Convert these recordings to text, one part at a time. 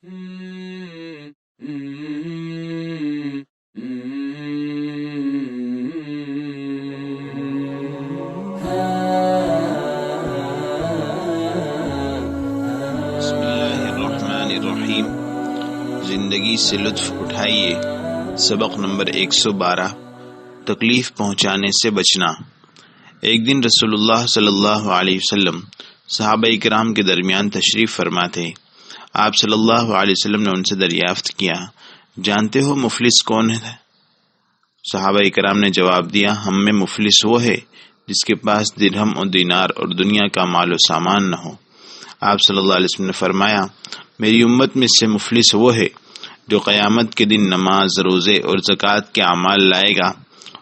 بسم اللہ الرحمن الرحیم۔ زندگی سے لطف اٹھائیے۔ سبق نمبر 112، تکلیف پہنچانے سے بچنا۔ ایک دن رسول اللہ صلی اللہ علیہ وسلم صحابہ کرام کے درمیان تشریف فرما تھے۔ آپ صلی اللہ علیہ وسلم نے ان سے دریافت کیا، جانتے ہو مفلس کون ہے؟ صحابہ کرام نے جواب دیا، ہم میں مفلس وہ ہے جس کے پاس درہم اور دینار اور دنیا کا مال و سامان نہ ہو۔ آپ صلی اللہ علیہ وسلم نے فرمایا، میری امت میں سے مفلس وہ ہے جو قیامت کے دن نماز، روزے اور زکوٰۃ کے اعمال لائے گا،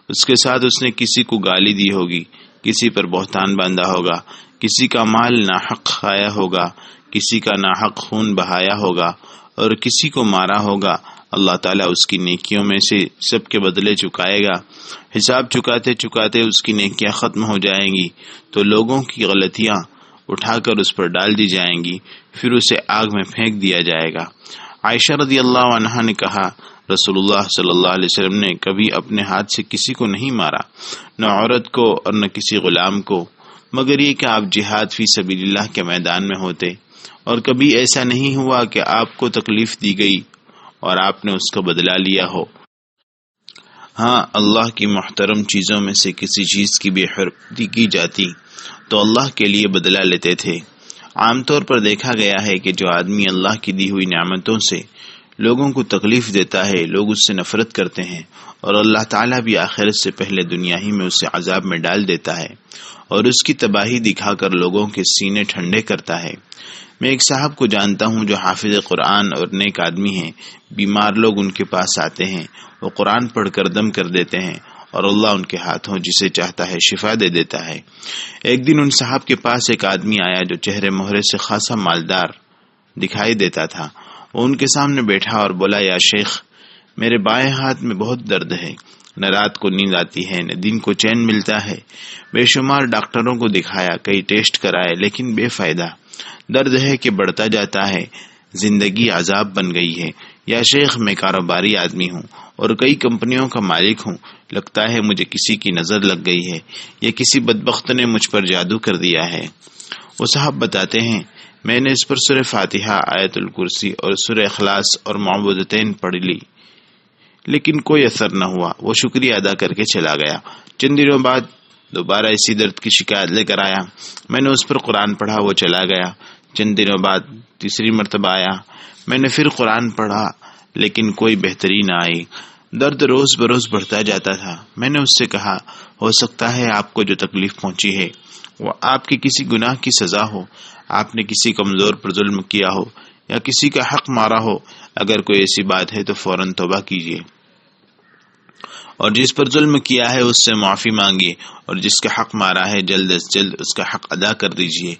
اس کے ساتھ اس نے کسی کو گالی دی ہوگی، کسی پر بہتان باندھا ہوگا، کسی کا مال ناحق کھایا ہوگا، کسی کا ناحق خون بہایا ہوگا اور کسی کو مارا ہوگا۔ اللہ تعالیٰ اس کی نیکیوں میں سے سب کے بدلے چکائے گا۔ حساب چکاتے چکاتے اس کی نیکیاں ختم ہو جائیں گی تو لوگوں کی غلطیاں اٹھا کر اس پر ڈال دی جائیں گی، پھر اسے آگ میں پھینک دیا جائے گا۔ عائشہ رضی اللہ عنہا نے کہا، رسول اللہ صلی اللہ علیہ وسلم نے کبھی اپنے ہاتھ سے کسی کو نہیں مارا، نہ عورت کو اور نہ کسی غلام کو، مگر یہ کہ آپ جہاد فی سبیل اللہ کے میدان میں ہوتے، اور کبھی ایسا نہیں ہوا کہ آپ کو تکلیف دی گئی اور آپ نے اس کا بدلہ لیا ہو۔ ہاں، اللہ کی محترم چیزوں میں سے کسی چیز کی بے حرمتی کی جاتی تو اللہ کے لیے بدلہ لیتے تھے۔ عام طور پر دیکھا گیا ہے کہ جو آدمی اللہ کی دی ہوئی نعمتوں سے لوگوں کو تکلیف دیتا ہے، لوگ اس سے نفرت کرتے ہیں، اور اللہ تعالیٰ بھی آخرت سے پہلے دنیا ہی میں اسے عذاب میں ڈال دیتا ہے اور اس کی تباہی دکھا کر لوگوں کے سینے ٹھنڈے کرتا ہے۔ میں ایک صاحب کو جانتا ہوں جو حافظ قرآن اور نیک آدمی ہیں۔ بیمار لوگ ان کے پاس آتے ہیں، وہ قرآن پڑھ کر دم کر دیتے ہیں اور اللہ ان کے ہاتھوں جسے چاہتا ہے شفا دے دیتا ہے۔ ایک دن ان صاحب کے پاس ایک آدمی آیا جو چہرے مہرے سے خاصا مالدار دکھائی دیتا تھا۔ وہ ان کے سامنے بیٹھا اور بولا، یا شیخ، میرے بائیں ہاتھ میں بہت درد ہے، نہ رات کو نیند آتی ہے نہ دن کو چین ملتا ہے۔ بے شمار ڈاکٹروں کو دکھایا، کئی ٹیسٹ کرائے، لیکن بے فائدہ۔ درد ہے کہ بڑھتا جاتا ہے، زندگی عذاب بن گئی ہے۔ یا شیخ، میں کاروباری آدمی ہوں اور کئی کمپنیوں کا مالک ہوں، لگتا ہے مجھے کسی کی نظر لگ گئی ہے یا کسی بدبخت نے مجھ پر جادو کر دیا ہے۔ وہ صاحب بتاتے ہیں، میں نے اس پر سورہ فاتحہ، آیت الکرسی اور سورہ اخلاص اور معوذتین پڑھ لی، لیکن کوئی اثر نہ ہوا۔ وہ شکریہ ادا کر کے چلا گیا۔ چند دنوں بعد دوبارہ اسی درد کی شکایت لے کر آیا۔ میں نے اس پر قرآن پڑھا، وہ چلا گیا۔ چند دنوں بعد تیسری مرتبہ آیا، میں نے پھر قرآن پڑھا، لیکن کوئی بہتری نہ آئی۔ درد روز بروز بڑھتا جاتا تھا۔ میں نے اس سے کہا، ہو سکتا ہے آپ کو جو تکلیف پہنچی ہے وہ آپ کے کسی گناہ کی سزا ہو، آپ نے کسی کمزور پر ظلم کیا ہو یا کسی کا حق مارا ہو۔ اگر کوئی ایسی بات ہے تو فوراً توبہ کیجیے اور جس پر ظلم کیا ہے اس سے معافی مانگیے، اور جس کا حق مارا ہے جلد از جلد اس کا حق ادا کر دیجیے۔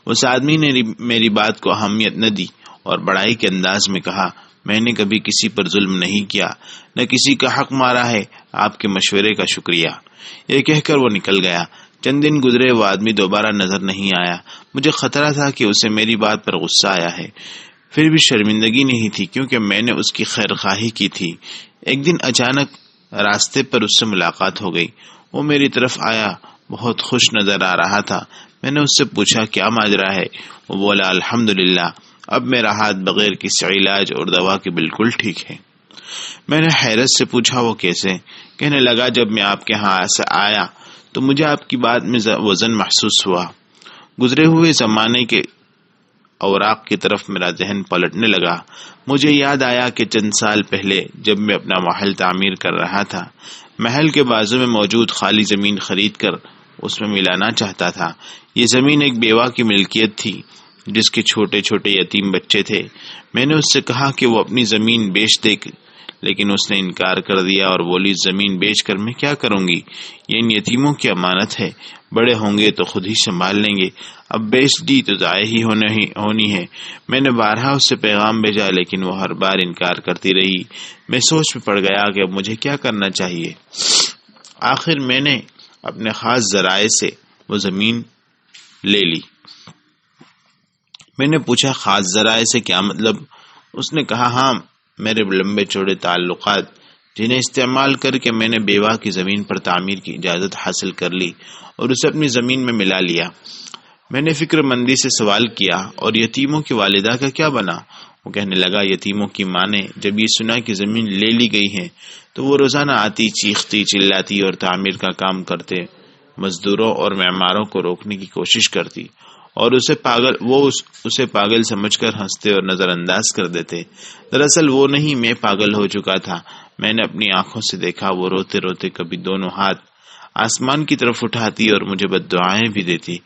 اس آدمی نے میری بات کو اہمیت نہ دی اور بڑائی کے انداز میں کہا، میں نے کبھی کسی پر ظلم نہیں کیا، نہ کسی کا حق مارا ہے، آپ کے مشورے کا شکریہ۔ یہ کہہ کر وہ نکل گیا۔ چند دن گزرے، وہ آدمی دوبارہ نظر نہیں آیا۔ مجھے خطرہ تھا کہ اسے میری بات پر غصہ آیا ہے، پھر بھی شرمندگی نہیں تھی کیونکہ میں نے اس کی خیر خواہی کی تھی۔ ایک دن اچانک راستے پر اس سے ملاقات ہو گئی۔ وہ میری طرف آیا، بہت خوش نظر آ رہا تھا۔ میں نے اس سے پوچھا، کیا ماجرا ہے؟ وہ بولا، الحمدللہ، اب میرا ہاتھ بغیر کسی علاج اور دوا کے بالکل ٹھیک ہے۔ میں نے حیرت سے پوچھا، وہ کیسے؟ کہنے لگا، جب میں آپ کے ہاں سے آیا تو مجھے آپ کی بات میں وزن محسوس ہوا۔ گزرے ہوئے زمانے کے اوراق کی طرف میرا ذہن پلٹنے لگا۔ مجھے یاد آیا کہ چند سال پہلے جب میں اپنا محل تعمیر کر رہا تھا، محل کے بازو میں موجود خالی زمین خرید کر اس میں ملانا چاہتا تھا۔ یہ زمین ایک بیوہ کی ملکیت تھی جس کے چھوٹے چھوٹے یتیم بچے تھے۔ میں نے اس سے کہا کہ وہ اپنی زمین بیچ دے، لیکن اس نے انکار کر دیا اور بولی، زمین بیچ کر میں کیا کروں گی؟ یہ ان یتیموں کی امانت ہے، بڑے ہوں گے تو خود ہی سنبھال لیں گے، اب بیچ دی تو ضائع ہی ہونی ہے۔ میں نے بارہا اس سے پیغام بھیجا لیکن وہ ہر بار انکار کرتی رہی۔ میں سوچ میں پڑ گیا کہ اب مجھے کیا کرنا چاہیے۔ آخر میں نے اپنے خاص ذرائع سے وہ زمین لے لی۔ میں نے پوچھا، خاص ذرائع سے کیا مطلب؟ اس نے کہا ہاں، میرے لمبے چوڑے تعلقات جنہیں استعمال کر کے میں نے بیوہ کی زمین پر تعمیر کی اجازت حاصل کر لی اور اسے اپنی زمین میں ملا لیا۔ میں نے فکر مندی سے سوال کیا اور یتیموں کی والدہ کا کیا بنا؟ وہ کہنے لگا یتیموں کی ماں نے جب یہ سنا کہ زمین لے لی گئی ہے تو وہ روزانہ آتی، چیختی چلاتی اور تعمیر کا کام کرتے مزدوروں اور معماروں کو روکنے کی کوشش کرتی اور اسے پاگل سمجھ کر ہنستے اور نظر انداز کر دیتے۔ دراصل وہ نہیں، میں پاگل ہو چکا تھا۔ میں نے اپنی آنکھوں سے دیکھا وہ روتے روتے کبھی دونوں ہاتھ آسمان کی طرف اٹھاتی اور مجھے بددعائیں بھی دیتی۔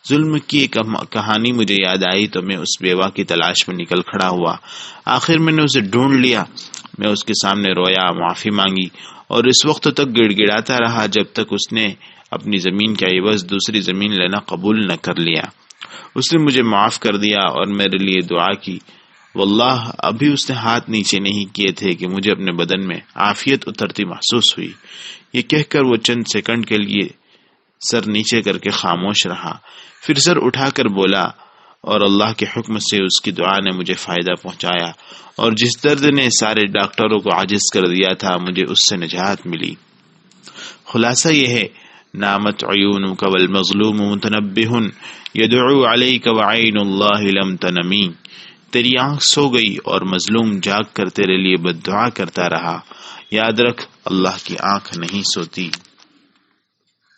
ظلم کی ایک کہانی مجھے یاد آئی تو میں اس بیوہ کی تلاش میں نکل کھڑا ہوا۔ آخر میں نے اسے ڈھونڈ لیا۔ میں اس کے سامنے رویا، معافی مانگی اور اس وقت تک گڑ گڑاتا رہا جب تک اس نے اپنی زمین کا عوض دوسری زمین لینا قبول نہ کر لیا۔ اس نے مجھے معاف کر دیا اور میرے لیے دعا کی۔ واللہ ابھی اس نے ہاتھ نیچے نہیں کیے تھے کہ مجھے اپنے بدن میں عافیت اترتی محسوس ہوئی۔ یہ کہہ کر وہ چند سیکنڈ کے لیے سر نیچے کر کے خاموش رہا، پھر سر اٹھا کر بولا، اور اللہ کے حکم سے اس کی دعا نے مجھے فائدہ پہنچایا، اور جس درد نے سارے ڈاکٹروں کو عاجز کر دیا تھا مجھے اس سے نجات ملی۔ خلاصہ یہ ہے، نامت عیونک والمظلوم متنبہ یدعو علیک وعین اللہ لم تنمی۔ تیری آنکھ سو گئی اور مظلوم جاگ کر تیرے لیے بد دعا کرتا رہا۔ یاد رکھ، اللہ کی آنکھ نہیں سوتی۔